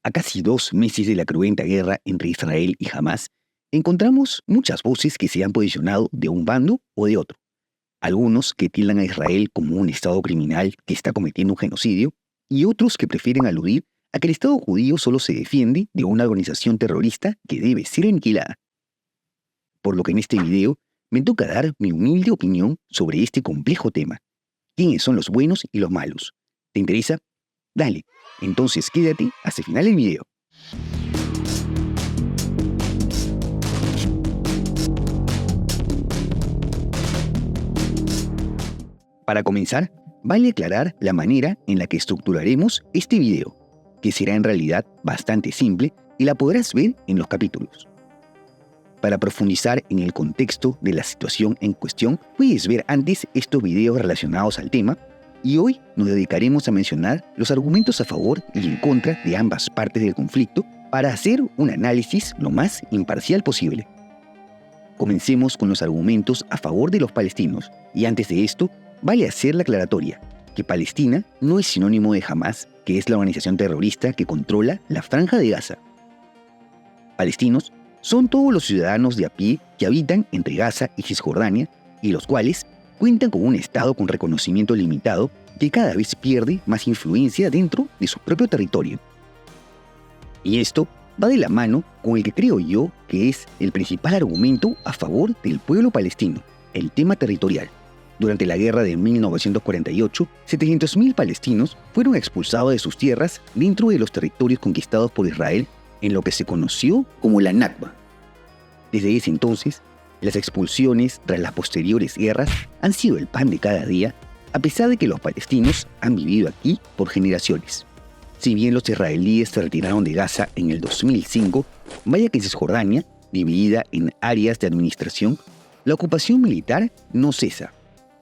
A casi 2 meses de la cruenta guerra entre Israel y Hamás, encontramos muchas voces que se han posicionado de un bando o de otro. Algunos que tildan a Israel como un estado criminal que está cometiendo un genocidio, y otros que prefieren aludir a que el Estado judío solo se defiende de una organización terrorista que debe ser aniquilada. Por lo que en este video me toca dar mi humilde opinión sobre este complejo tema. ¿Quiénes son los buenos y los malos? ¿Te interesa? Dale, entonces quédate hasta el final del video. Para comenzar, vale aclarar la manera en la que estructuraremos este video, que será en realidad bastante simple y la podrás ver en los capítulos. Para profundizar en el contexto de la situación en cuestión, puedes ver antes estos videos relacionados al tema, y hoy nos dedicaremos a mencionar los argumentos a favor y en contra de ambas partes del conflicto para hacer un análisis lo más imparcial posible. Comencemos con los argumentos a favor de los palestinos, y antes de esto, vale hacer la aclaratoria, que Palestina no es sinónimo de Hamás, que es la organización terrorista que controla la Franja de Gaza. Palestinos son todos los ciudadanos de a pie que habitan entre Gaza y Cisjordania y los cuales cuentan con un Estado con reconocimiento limitado que cada vez pierde más influencia dentro de su propio territorio. Y esto va de la mano con el que creo yo que es el principal argumento a favor del pueblo palestino, el tema territorial. Durante la guerra de 1948, 700.000 palestinos fueron expulsados de sus tierras dentro de los territorios conquistados por Israel en lo que se conoció como la Nakba. Desde ese entonces, las expulsiones tras las posteriores guerras han sido el pan de cada día, a pesar de que los palestinos han vivido aquí por generaciones. Si bien los israelíes se retiraron de Gaza en el 2005, vaya que Cisjordania, dividida en áreas de administración, la ocupación militar no cesa.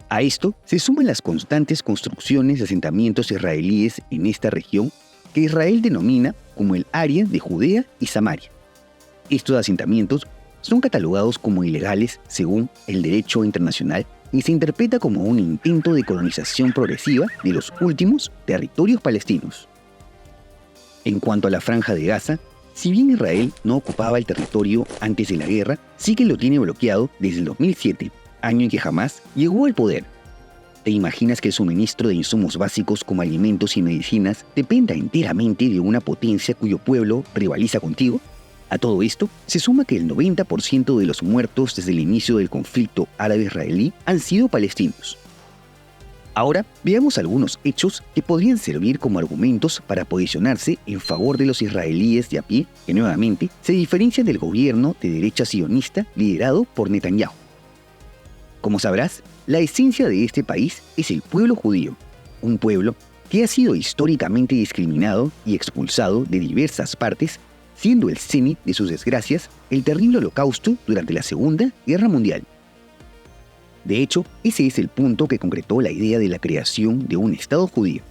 A esto se suman las constantes construcciones de asentamientos israelíes en esta región que Israel denomina como el área de Judea y Samaria. Estos asentamientos son catalogados como ilegales según el derecho internacional y se interpreta como un intento de colonización progresiva de los últimos territorios palestinos. En cuanto a la Franja de Gaza, si bien Israel no ocupaba el territorio antes de la guerra, sí que lo tiene bloqueado desde el 2007, año en que Hamás llegó al poder. ¿Te imaginas que el suministro de insumos básicos como alimentos y medicinas dependa enteramente de una potencia cuyo pueblo rivaliza contigo? A todo esto se suma que el 90% de los muertos desde el inicio del conflicto árabe-israelí han sido palestinos. Ahora veamos algunos hechos que podrían servir como argumentos para posicionarse en favor de los israelíes de a pie que nuevamente se diferencian del gobierno de derecha sionista liderado por Netanyahu. Como sabrás, la esencia de este país es el pueblo judío, un pueblo que ha sido históricamente discriminado y expulsado de diversas partes, siendo el cenit de sus desgracias el terrible holocausto durante la Segunda Guerra Mundial. De hecho, ese es el punto que concretó la idea de la creación de un Estado judío.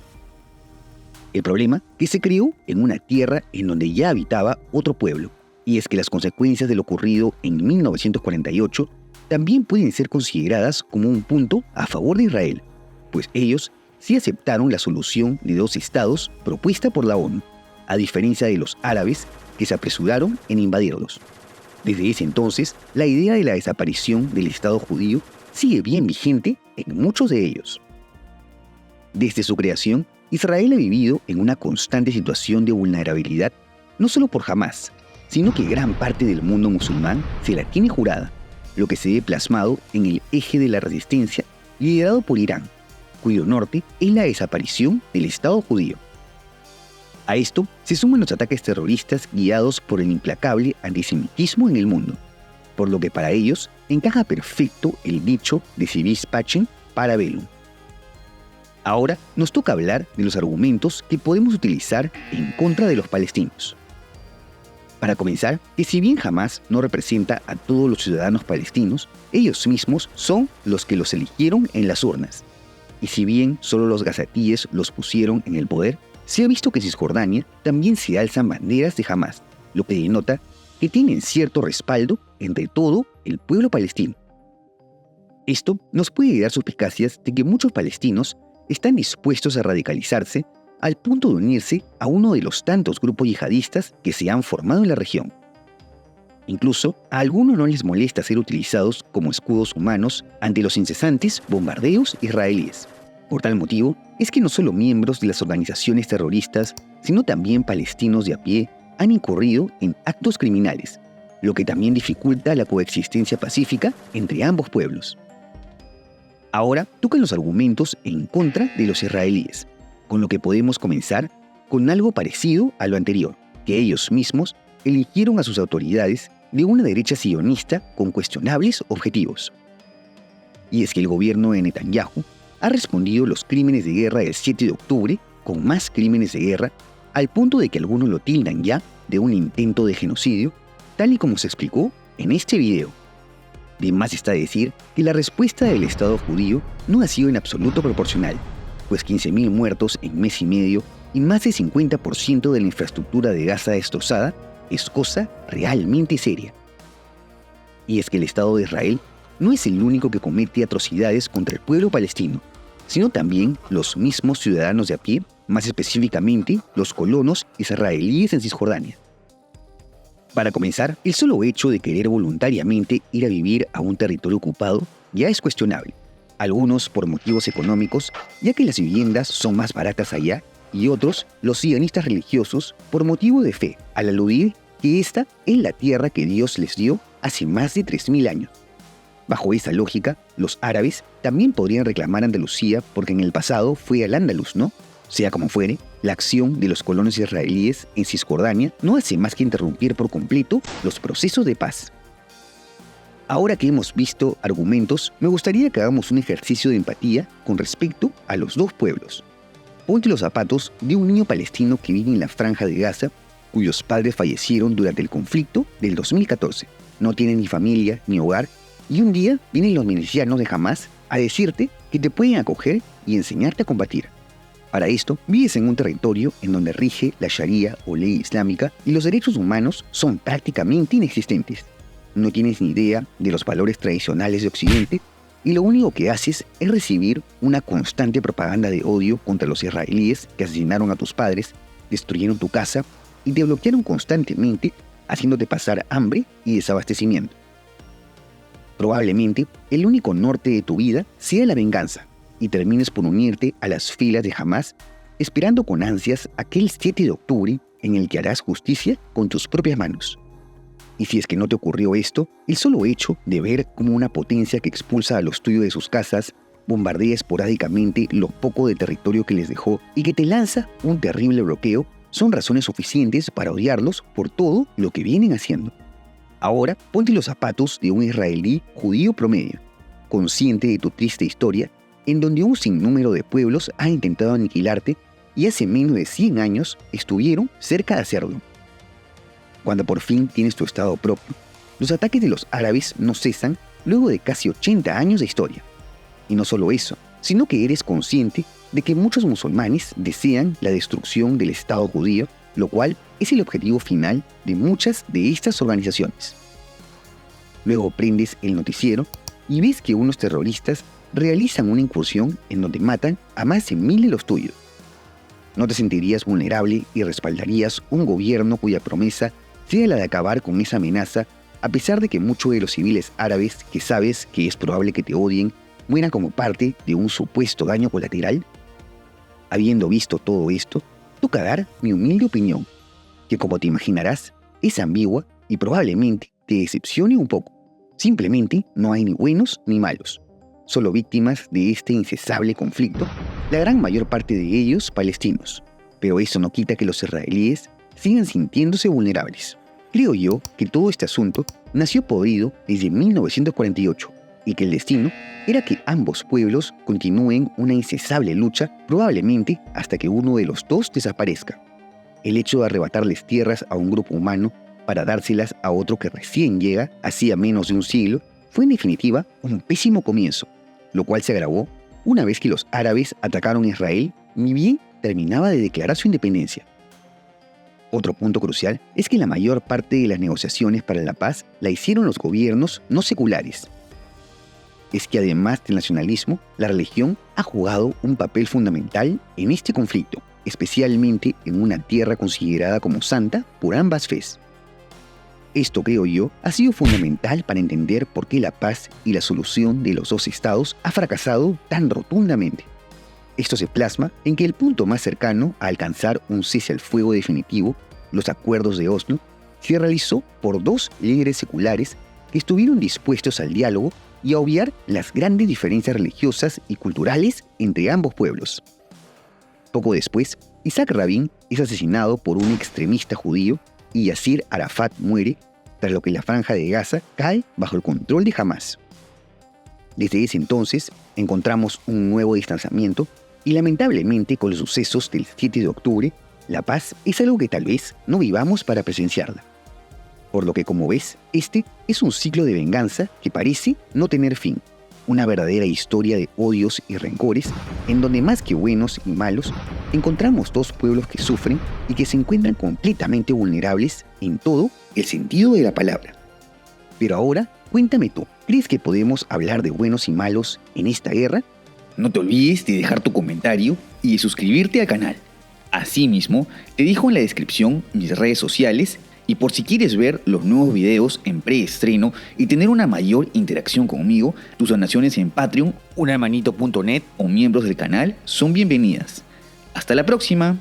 El problema que se creó en una tierra en donde ya habitaba otro pueblo, y es que las consecuencias de lo ocurrido en 1948 también pueden ser consideradas como un punto a favor de Israel, pues ellos sí aceptaron la solución de 2 estados propuesta por la ONU, a diferencia de los árabes que se apresuraron en invadirlos. Desde ese entonces, la idea de la desaparición del Estado judío sigue bien vigente en muchos de ellos. Desde su creación, Israel ha vivido en una constante situación de vulnerabilidad, no solo por Hamás, sino que gran parte del mundo musulmán se la tiene jurada, lo que se ve plasmado en el eje de la resistencia liderado por Irán, cuyo norte es la desaparición del Estado judío. A esto se suman los ataques terroristas guiados por el implacable antisemitismo en el mundo, por lo que para ellos encaja perfecto el dicho de si vis pacem, para bellum. Ahora nos toca hablar de los argumentos que podemos utilizar en contra de los palestinos. Para comenzar, que si bien Hamás no representa a todos los ciudadanos palestinos, ellos mismos son los que los eligieron en las urnas. Y si bien solo los gazatíes los pusieron en el poder, se ha visto que en Cisjordania también se alzan banderas de Hamás, lo que denota que tienen cierto respaldo entre todo el pueblo palestino. Esto nos puede dar suspicacias de que muchos palestinos están dispuestos a radicalizarse al punto de unirse a uno de los tantos grupos yihadistas que se han formado en la región. Incluso, a algunos no les molesta ser utilizados como escudos humanos ante los incesantes bombardeos israelíes. Por tal motivo, es que no solo miembros de las organizaciones terroristas, sino también palestinos de a pie han incurrido en actos criminales, lo que también dificulta la coexistencia pacífica entre ambos pueblos. Ahora tocan los argumentos en contra de los israelíes, con lo que podemos comenzar con algo parecido a lo anterior, que ellos mismos eligieron a sus autoridades de una derecha sionista con cuestionables objetivos. Y es que el gobierno de Netanyahu ha respondido los crímenes de guerra del 7 de octubre con más crímenes de guerra, al punto de que algunos lo tildan ya de un intento de genocidio, tal y como se explicó en este video. De más está decir que la respuesta del Estado judío no ha sido en absoluto proporcional, pues 15.000 muertos en mes y medio y más del 50% de la infraestructura de Gaza destrozada es cosa realmente seria. Y es que el Estado de Israel no es el único que comete atrocidades contra el pueblo palestino, sino también los mismos ciudadanos de a pie, más específicamente los colonos israelíes en Cisjordania. Para comenzar, el solo hecho de querer voluntariamente ir a vivir a un territorio ocupado ya es cuestionable. Algunos por motivos económicos, ya que las viviendas son más baratas allá, y otros, los sionistas religiosos, por motivo de fe, al aludir que esta es la tierra que Dios les dio hace más de 3.000 años. Bajo esa lógica, los árabes también podrían reclamar Andalucía porque en el pasado fue al-Ándalus, ¿no? Sea como fuere, la acción de los colonos israelíes en Cisjordania no hace más que interrumpir por completo los procesos de paz. Ahora que hemos visto argumentos, me gustaría que hagamos un ejercicio de empatía con respecto a los dos pueblos. Ponte los zapatos de un niño palestino que vive en la franja de Gaza, cuyos padres fallecieron durante el conflicto del 2014. No tiene ni familia ni hogar, y un día vienen los milicianos de Hamas a decirte que te pueden acoger y enseñarte a combatir. Para esto, vives en un territorio en donde rige la Sharia o ley islámica y los derechos humanos son prácticamente inexistentes. No tienes ni idea de los valores tradicionales de Occidente y lo único que haces es recibir una constante propaganda de odio contra los israelíes que asesinaron a tus padres, destruyeron tu casa y te bloquearon constantemente, haciéndote pasar hambre y desabastecimiento. Probablemente el único norte de tu vida sea la venganza y termines por unirte a las filas de Hamas, esperando con ansias aquel 7 de octubre en el que harás justicia con tus propias manos. Y si es que no te ocurrió esto, el solo hecho de ver cómo una potencia que expulsa a los tuyos de sus casas, bombardea esporádicamente lo poco de territorio que les dejó y que te lanza un terrible bloqueo, son razones suficientes para odiarlos por todo lo que vienen haciendo. Ahora ponte los zapatos de un israelí judío promedio, consciente de tu triste historia, en donde un sinnúmero de pueblos ha intentado aniquilarte y hace menos de 100 años estuvieron cerca de hacerlo. Cuando por fin tienes tu estado propio, los ataques de los árabes no cesan luego de casi 80 años de historia. Y no solo eso, sino que eres consciente de que muchos musulmanes desean la destrucción del Estado judío, lo cual es el objetivo final de muchas de estas organizaciones. Luego prendes el noticiero y ves que unos terroristas realizan una incursión en donde matan a más de 1.000 de los tuyos. ¿No te sentirías vulnerable y respaldarías un gobierno cuya promesa sea la de acabar con esa amenaza, a pesar de que muchos de los civiles árabes que sabes que es probable que te odien mueran como parte de un supuesto daño colateral? Habiendo visto todo esto, toca dar mi humilde opinión, que como te imaginarás, es ambigua y probablemente te decepcione un poco. Simplemente no hay ni buenos ni malos, solo víctimas de este incesable conflicto, la gran mayor parte de ellos palestinos. Pero eso no quita que los israelíes sigan sintiéndose vulnerables. Creo yo que todo este asunto nació podrido desde 1948 y que el destino era que ambos pueblos continúen una incesable lucha, probablemente hasta que uno de los dos desaparezca. El hecho de arrebatarles tierras a un grupo humano para dárselas a otro que recién llega hacía menos de un siglo fue en definitiva un pésimo comienzo, lo cual se agravó una vez que los árabes atacaron a Israel ni bien terminaba de declarar su independencia. Otro punto crucial es que la mayor parte de las negociaciones para la paz la hicieron los gobiernos no seculares. Es que además del nacionalismo, la religión ha jugado un papel fundamental en este conflicto, especialmente en una tierra considerada como santa por ambas fes. Esto, creo yo, ha sido fundamental para entender por qué la paz y la solución de los dos estados ha fracasado tan rotundamente. Esto se plasma en que el punto más cercano a alcanzar un cese al fuego definitivo, los acuerdos de Oslo, se realizó por dos líderes seculares que estuvieron dispuestos al diálogo y a obviar las grandes diferencias religiosas y culturales entre ambos pueblos. Poco después, Isaac Rabin es asesinado por un extremista judío y Yasir Arafat muere, tras lo que la Franja de Gaza cae bajo el control de Hamás. Desde ese entonces encontramos un nuevo distanciamiento y lamentablemente con los sucesos del 7 de octubre, la paz es algo que tal vez no vivamos para presenciarla. Por lo que, como ves, este es un ciclo de venganza que parece no tener fin, una verdadera historia de odios y rencores en donde más que buenos y malos, encontramos dos pueblos que sufren y que se encuentran completamente vulnerables en todo el sentido de la palabra. Pero ahora, cuéntame tú, ¿crees que podemos hablar de buenos y malos en esta guerra? No te olvides de dejar tu comentario y de suscribirte al canal. Asimismo, te dejo en la descripción mis redes sociales y por si quieres ver los nuevos videos en preestreno y tener una mayor interacción conmigo, tus donaciones en Patreon, unhermanito.net o miembros del canal son bienvenidas. ¡Hasta la próxima!